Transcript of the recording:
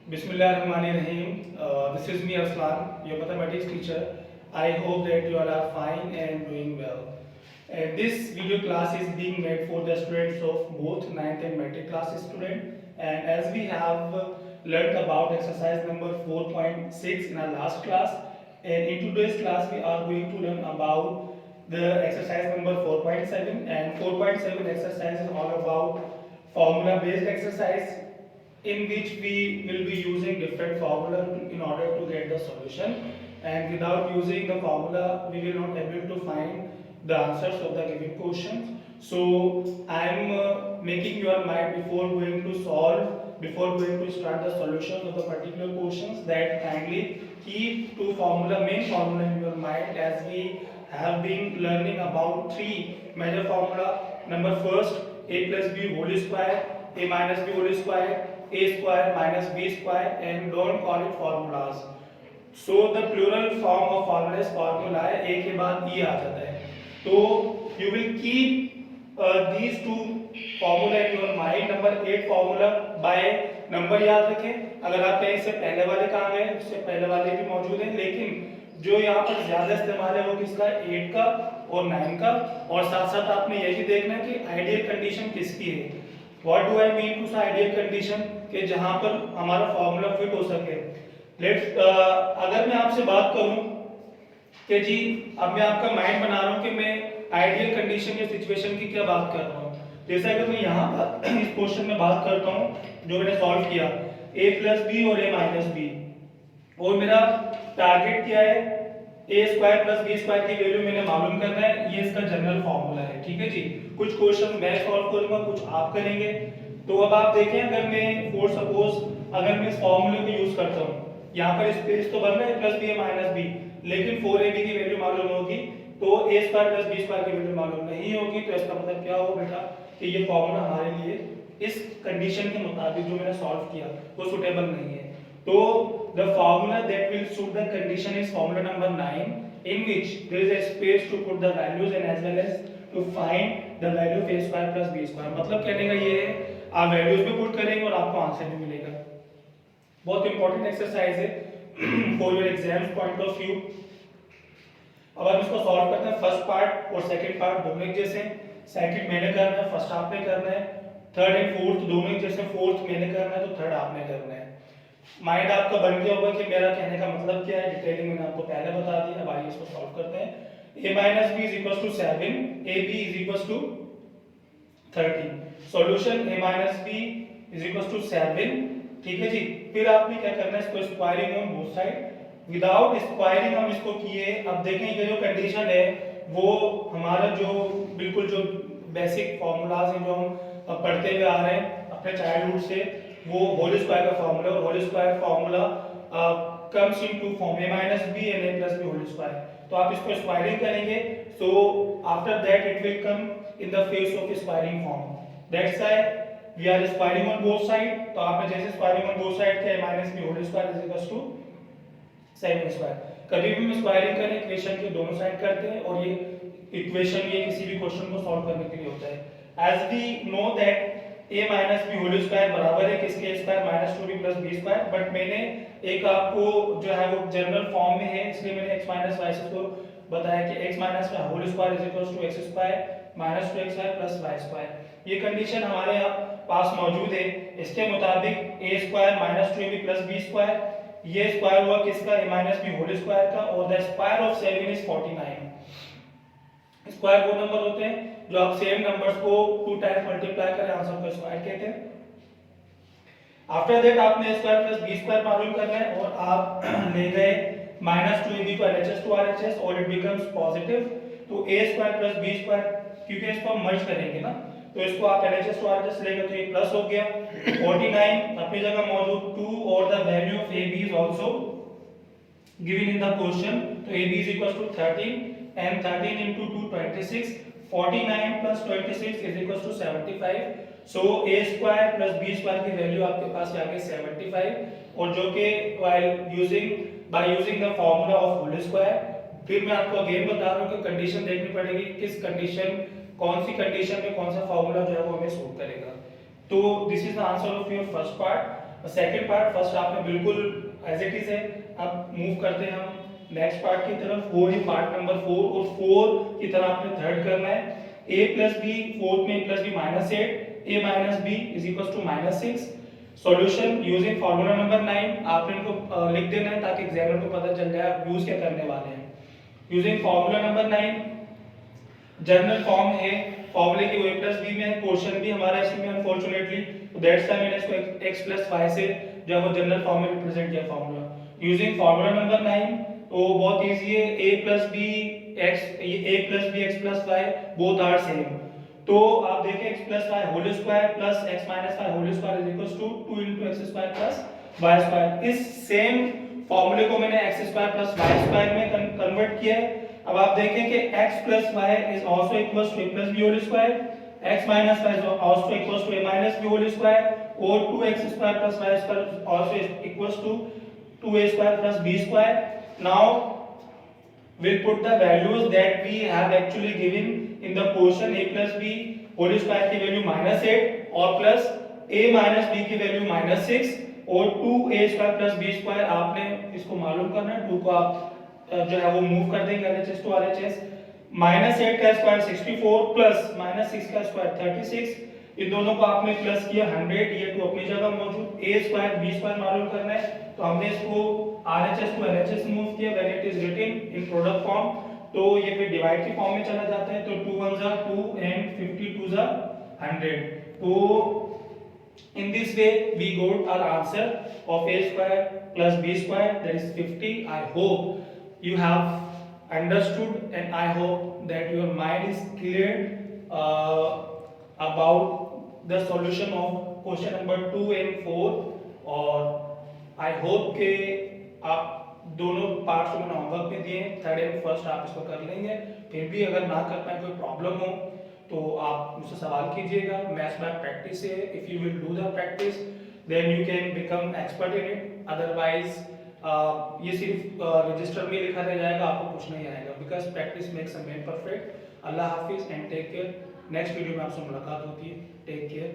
Bismillahirrahmanirrahim. This is me Arslan, your mathematics teacher. I hope that you all are fine and doing well. And this video class is being made for the students of both 9th and metric class student. And as we have learned about exercise number 4.6 in our last class, and in today's class we are going to learn about the exercise number 4.7, and 4.7 exercise is all about formula based exercise in which we will be using different formula in order to get the solution, and without using the formula we will not able to find the answers of the given questions. So I am making your mind before going to solve, before going to start the solutions of the particular questions, that kindly keep two main formula in your mind, as we have been learning about three major formula. Number first, a plus b whole square, a minus b whole square, a square minus b square, and don't call it formulas. So the plural form of formula is formula है, a के बाद e आ जाता है. तो you will keep these two formula in your mind. Number 8 formula by number याद रखें. अगर आप कहीं से पहले वाले कहाँ गए, उससे पहले वाले भी मौजूद हैं, लेकिन जो यहाँ पर ज्यादा इस्तेमाल है वो किसका, 8 का और 9 का. और साथ साथ आपने ये भी देखना है कि आइडियल कंडीशन किसकी है. What do I mean to say ideal condition, कि जहां पर हमारा फॉर्मूला फिट हो सके. अगर मैं आपसे बात करूं कि जी अब मैं आपका माइंड बना रहा हूं कि मैं आइडियल कंडीशन या सिचुएशन की क्या बात कर रहा हूं. जैसे अगर मैं यहाँ पर इस क्वेश्चन में बात करता हूं जो मैंने सॉल्व किया, a प्लस बी और a माइनस बी, और मेरा टारगेट क्या है, ए स्क्वायर प्लस बी स्क्वायर की वैल्यू मैंने मालूम करना है. ये इसका जनरल फॉर्मूला है. ठीक है जी. कुछ क्वेश्चन मैं सॉल्व करूंगा, कुछ आप करेंगे. तो अब आप देखें, अगर मैं फॉर सपोज अगर मैं इस फॉर्मूले को यूज करता हूं, यहाँ पर स्पेस तो बन रहा है plus B A minus B, लेकिन 4ab की वैल्यू मालूम होगी तो a square plus B square की वैल्यू मालूम नहीं होगी. तो इसका मतलब क्या होगा बेटा, कि ये फॉर्मूला हमारे लिए इस कंडीशन के मुताबिक जो मैंने सॉल्व किया वो सुटेबल नहीं है. तो the formula that will suit the condition is formula number 9, in which there is a space to put the values and as well as to find the value of a square plus b square. मतलब कहने का ये है, आप values भी put करेंगे और आपको आंसर भी मिलेगा. बहुत इंपॉर्टेंट एक्सरसाइज है for your exam point of view. अब हम इसको सॉल्व करते हैं. फर्स्ट पार्ट और सेकंड पार्ट दोनों एक जैसे. सेकंड मैंने करना है, फर्स्ट आपने करना है. थर्ड एंड फोर्थ दोनों एक जैसे. फोर्थ मैंने करना है तो थर्ड आपने करना है. माइंड आपका बन गया होगा कि मेरा कहने का मतलब क्या है. डिटेलिंग मैंने आपको पहले बता दिया. अब आइए इसको सॉल्व करते हैं. a minus b is equals to 7, ab is equals to 13. Solution a minus b is equals to 7. ठीक है जी. फिर आपने क्या करना है, इसको squaring on both side. Without squaring हम इसको किए. अब देखें ये जो कंडीशन है वो हमारा जो बिल्कुल जो बेसिक फॉर्मूलाज हैं जो हम पढ़ते हुए आ रहे हैं अपने चाइल्डहुड से, वो होल स्क्वायर का फॉर्मूला. और whole square formula comes in two form a minus b and a plus b whole square. तो आप इसको स्क्वायरिंग करेंगे, so after that it will come in the phase of squaring form. That's why we are squaring on both side. तो आपने जैसे squaring on both side किया, a minus b whole square is equal to 7 square. कभी भी हम squaring करें equation के दोनों साइड करते हैं, और ये इक्वेशन ये किसी भी क्वेश्चन को सॉल्व करने के लिए होता है. As we know that a minus B whole square बराबर है किसके, square minus 2b plus b square. But मैंने एक आपको जो है वो जनरल फॉर्म में है, इसलिए मैंने x माइनस वाई से को बताया कि x minus Y whole square is equal to x square minus 2xy plus y square. ये कंडीशन हमारे यहाँ पास मौजूद है. इसके मुताबिक a square minus 2ab plus b square, ये स्क्वायर हुआ किसका, a minus b whole square का, और the square of 7 is 49. Square वो नंबर होते हैं जो आप सेम नंबर्स को 2 टाइम्स मल्टीप्लाई करें, आंसर को स्क्वायर कहते हैं. आफ्टर दैट आपने स्क्वायर प्लस बी स्क्वायर मालूम करना है, और आप ले गए माइनस 2ab को LHS टू RHS और इट बिकम्स पॉजिटिव. तो a square plus b square, क्योंकि इसको हम मर्ज करेंगे ना, तो इसको आप LHS टू RHS लेंगे तो ये प्लस हो गया. 49 अपनी जगह मौजूद 2, और the value of ab is also given in the question. तो ab is equal to 13 and 13 into 2 26. 49 plus 26 is equals to 75. So a square plus b square की वैल्यू आपके पास आ गई 75, और जो कि while using the formula of whole square. फिर मैं आपको अगेन बता रहा हूँ कि कंडीशन देखनी पड़ेगी, किस कंडीशन, कौन सी कंडीशन में कौन सा फॉर्मूला जो है वो हमें सूट करेगा. तो this is the answer of your first part. Second part first आपने बिल्कुल एज इट इज है। अब मूव करते हैं हम नेक्स्ट पार्ट की तरफ, वो है पार्ट नंबर 4, और 4 की तरह आपने थर्ड करना है। a प्लस बी, फोर्थ में a plus B -8, a minus B is equal to -6। Solution using formula number 9, आपने इनको लिख देना है ताकि एग्जामिनर को पता चल जाए आप यूज क्या करने वाले हैं। Using formula number 9, general form है फॉर्मूले की, वो a प्लस बी में है, क्वेश्चन भी हमारा इसी में अनफॉर्चुनेटली, तो दैट्स व्हाई मैंने इसको x प्लस y से जो वो जनरल फॉर्म में रिप्रेजेंट किया फार्मूला। यूजिंग फार्मूला नंबर 9, तो बहुत इजी है, a प्लस बी x, ये a plus B x plus y both are same. तो आप देखें x plus Y whole square plus x minus Y whole square is equal to 2 into x square plus y square. इस same फॉर्मूले को मैंने x square plus y square में convert किया है। अब आप देखें कि x plus y is also equal to a plus b whole square, x minus y is also equal to a minus b whole square, और 2x square plus y square also equal to 2a square plus b square. Now we'll put the values that we have actually given in the portion a plus b whole square की value -8 और plus a minus b की value -6 और 2a square plus b square आपने इसको मालूम करना है। 2 को आप जो है वो मूव कर देंगे LHS to RHS। -8 का स्क्वायर 64 प्लस -6 का स्क्वायर 36, इन दोनों को आपने प्लस किया 100, ये 2 अपनी जगह मौजूद, a स्क्वायर b स्क्वायर मालूम करना है, तो हमने इसको RHS to LHS मूव किया when it is written in product form, तो ये फिर डिवाइड के फॉर्म में चला जाता है, तो 2 1 जा 2 and 52 जा 100। तो in this way we got our answer of a square plus b square, that is 50। I hope you have understood and I hope that your mind is clear about the solution of question number 2 and 4, और I hope के आप दोनों parts मैंने homework में दिए, third and first आप इसको कर लेंगे। फिर भी अगर ना कर पाए, कोई प्रॉब्लम हो तो आप मुझसे सवाल कीजिएगा। मैथ्स बाय प्रैक्टिस है, if you will do the practice then you can become expert in it, otherwise ये सिर्फ रजिस्टर में लिखा रह जाएगा, आपको कुछ नहीं आएगा, because practice makes a man perfect. अल्लाह हाफिज and take care. Next video में आपसे मुलाकात होती है। Take care.